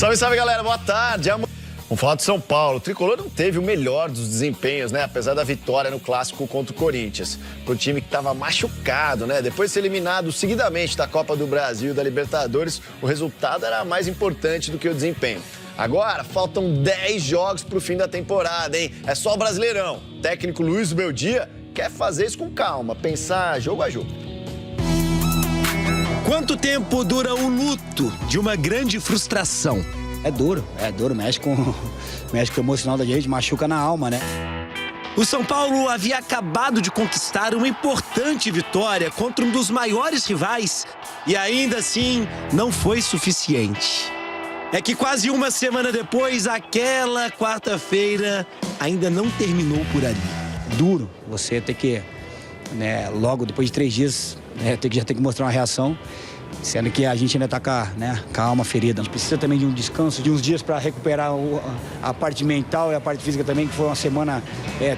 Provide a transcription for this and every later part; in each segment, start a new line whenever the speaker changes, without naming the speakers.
Salve, salve, galera. Boa tarde. Vamos falar de São Paulo. O Tricolor não teve o melhor dos desempenhos, né? Apesar da vitória no clássico contra o Corinthians. Pro time que estava machucado, né? Depois de ser eliminado seguidamente da Copa do Brasil e da Libertadores, o resultado era mais importante do que o desempenho. Agora, faltam 10 jogos pro fim da temporada, hein? É só o Brasileirão. O técnico Luiz Beldia quer fazer isso com calma, pensar jogo a jogo.
Quanto tempo dura o luto de uma grande frustração?
É duro, mexe com o emocional da gente, machuca na alma, né?
O São Paulo havia acabado de conquistar uma importante vitória contra um dos maiores rivais e ainda assim não foi suficiente. É que quase uma semana depois, aquela quarta-feira ainda não terminou por ali.
Duro você ter que, né, logo depois de 3 dias, né, já ter que mostrar uma reação. Sendo que a gente ainda está com a alma ferida. A gente precisa também de um descanso, de uns dias para recuperar a parte mental e a parte física também, que foi uma semana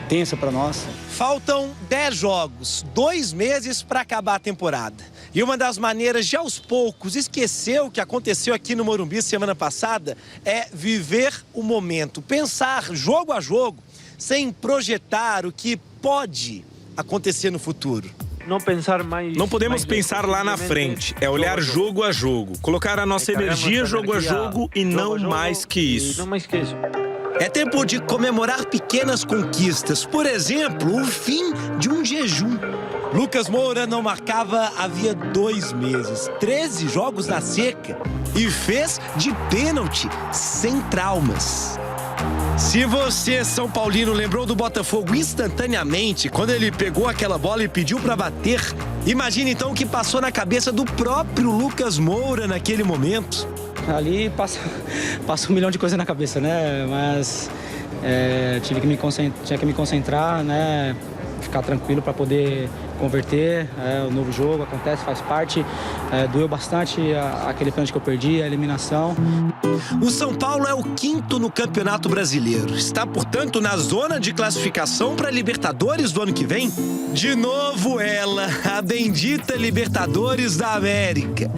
tensa para nós.
Faltam 10 jogos, 2 meses para acabar a temporada. E uma das maneiras de, aos poucos, esquecer o que aconteceu aqui no Morumbi semana passada é viver o momento, pensar jogo a jogo, sem projetar o que pode acontecer no futuro.
Não podemos pensar lá na frente, é olhar jogo a jogo, colocar a nossa energia jogo a jogo e não mais que isso.
É tempo de comemorar pequenas conquistas, por exemplo, o fim de um jejum. Lucas Moura não marcava havia 2 meses, 13 jogos na seca e fez de pênalti, sem traumas. Se você, São Paulino, lembrou do Botafogo instantaneamente quando ele pegou aquela bola e pediu para bater, imagine então o que passou na cabeça do próprio Lucas Moura naquele momento.
Ali passa 1 milhão de coisas na cabeça, né? Mas tinha que me concentrar, né? Ficar tranquilo para poder converter. O novo jogo acontece, faz parte. Doeu bastante aquele pênalti que eu perdi, a eliminação.
O São Paulo é o 5º no Campeonato Brasileiro. Está, portanto, na zona de classificação para a Libertadores do ano que vem. De novo ela, a bendita Libertadores da América.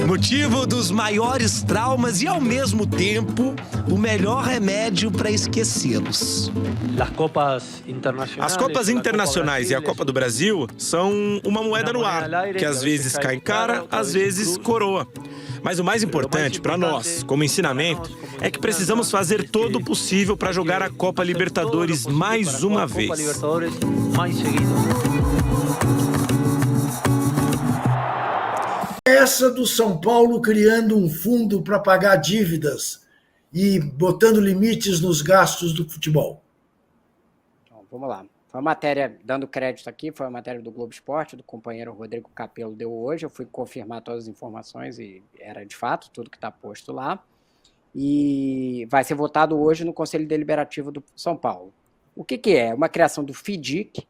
Motivo dos maiores traumas e, ao mesmo tempo, o melhor remédio para esquecê-los.
As Copas Internacionais e a Copa do Brasil são uma moeda no ar, que às vezes cai cara, às vezes coroa. Mas o mais importante para nós, como ensinamento, é que precisamos fazer todo o possível para jogar a Copa Libertadores mais uma vez.
Essa do São Paulo criando um fundo para pagar dívidas e botando limites nos gastos do futebol.
Então, vamos lá. Foi uma matéria, dando crédito aqui, foi uma matéria do Globo Esporte, do companheiro Rodrigo Capello deu hoje. Eu fui confirmar todas as informações e era de fato tudo que está posto lá. E vai ser votado hoje no Conselho Deliberativo do São Paulo. O que é? Uma criação do FIDIC,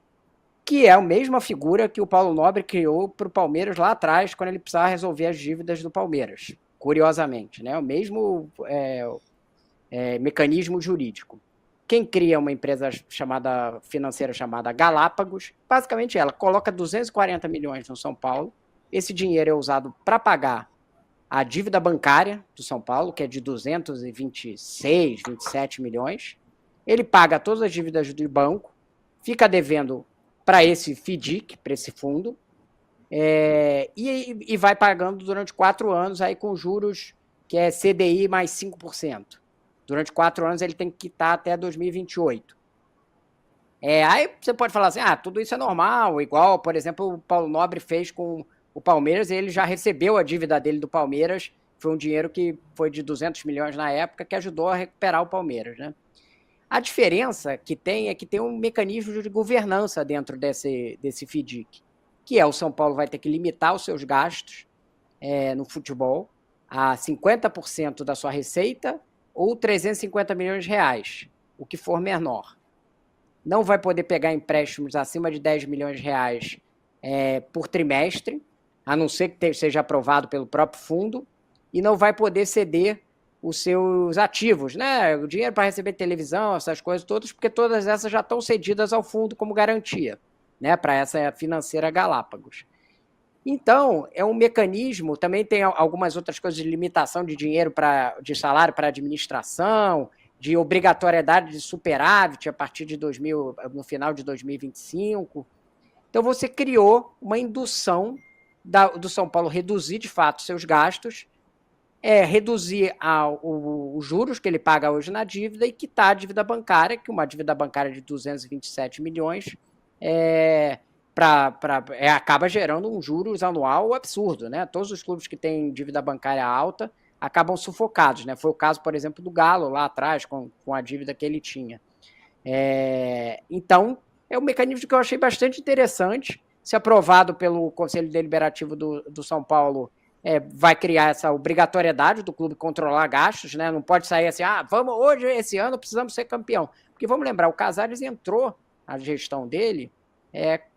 que é a mesma figura que o Paulo Nobre criou para o Palmeiras lá atrás, quando ele precisava resolver as dívidas do Palmeiras, curiosamente, né? O mesmo mecanismo jurídico. Quem cria uma empresa financeira chamada Galápagos, basicamente ela coloca 240 milhões no São Paulo, esse dinheiro é usado para pagar a dívida bancária do São Paulo, que é de 226, 27 milhões, ele paga todas as dívidas do banco, fica devendo para esse FIDIC, para esse fundo, e vai pagando durante 4 anos aí com juros que é CDI mais 5%. Durante 4 anos ele tem que quitar até 2028. Aí você pode falar assim, tudo isso é normal, igual, por exemplo, o Paulo Nobre fez com o Palmeiras, ele já recebeu a dívida dele do Palmeiras, foi um dinheiro que foi de 200 milhões na época, que ajudou a recuperar o Palmeiras, né? A diferença que tem é que tem um mecanismo de governança dentro desse FIDIC, que o São Paulo vai ter que limitar os seus gastos no futebol a 50% da sua receita ou 350 milhões de reais, o que for menor. Não vai poder pegar empréstimos acima de 10 milhões de reais por trimestre, a não ser que seja aprovado pelo próprio fundo, e não vai poder ceder os seus ativos, né? O dinheiro para receber televisão, essas coisas todas, porque todas essas já estão cedidas ao fundo como garantia, né? Para essa financeira Galápagos. Então, é um mecanismo, também tem algumas outras coisas de limitação de dinheiro, de salário para administração, de obrigatoriedade de superávit a partir de no final de 2025. Então, você criou uma indução do São Paulo reduzir, de fato, seus gastos, reduzir os juros que ele paga hoje na dívida e quitar a dívida bancária, que uma dívida bancária de 227 milhões acaba gerando um juros anual absurdo, né? Todos os clubes que têm dívida bancária alta acabam sufocados, né? Foi o caso, por exemplo, do Galo lá atrás, com a dívida que ele tinha. Então, é um mecanismo que eu achei bastante interessante. Se aprovado pelo Conselho Deliberativo do São Paulo, vai criar essa obrigatoriedade do clube controlar gastos, né? Não pode sair assim, hoje, esse ano, precisamos ser campeão. Porque vamos lembrar, o Casares entrou na gestão dele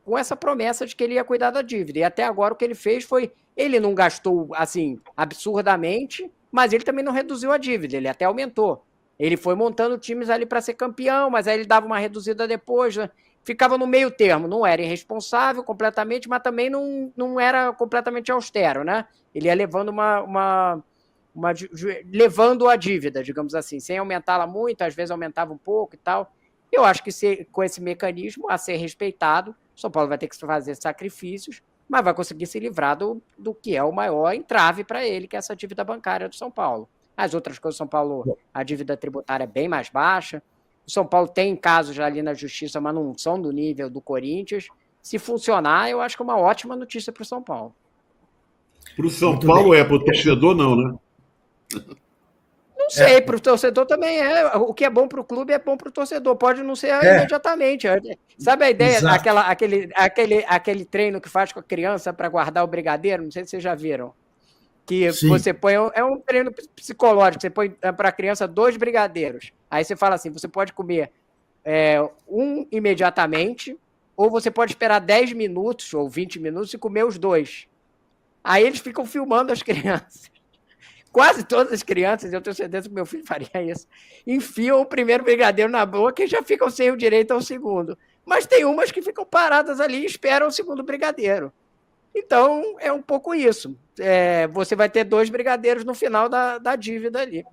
com essa promessa de que ele ia cuidar da dívida. E até agora o que ele fez foi, ele não gastou assim absurdamente, mas ele também não reduziu a dívida, ele até aumentou. Ele foi montando times ali para ser campeão, mas aí ele dava uma reduzida depois, né? Ficava no meio termo, não era irresponsável completamente, mas também não era completamente austero, né? Ele ia levando levando a dívida, digamos assim, sem aumentá-la muito, às vezes aumentava um pouco e tal. Eu acho que com esse mecanismo a ser respeitado, o São Paulo vai ter que fazer sacrifícios, mas vai conseguir se livrar do que é o maior entrave para ele, que é essa dívida bancária do São Paulo. As outras coisas do São Paulo, a dívida tributária é bem mais baixa. O São Paulo tem casos ali na justiça, mas não são do nível do Corinthians. Se funcionar, eu acho que é uma ótima notícia para o São Paulo.
Para o São Paulo para o torcedor não, né?
Não sei, para o torcedor também é. O que é bom para o clube é bom para o torcedor. Pode não ser imediatamente. Sabe a ideia aquele treino que faz com a criança para guardar o brigadeiro? Não sei se vocês já viram. Que Sim. Você põe... É um treino psicológico. Você põe para a criança 2 brigadeiros. Aí você fala assim, você pode comer um imediatamente, ou você pode esperar 10 minutos ou 20 minutos e comer os 2. Aí eles ficam filmando as crianças. Quase todas as crianças, eu tenho certeza que meu filho faria isso, enfiam o primeiro brigadeiro na boca e já ficam sem o direito ao segundo. Mas tem umas que ficam paradas ali e esperam o segundo brigadeiro. Então, é um pouco isso. Você vai ter 2 brigadeiros no final da dívida ali.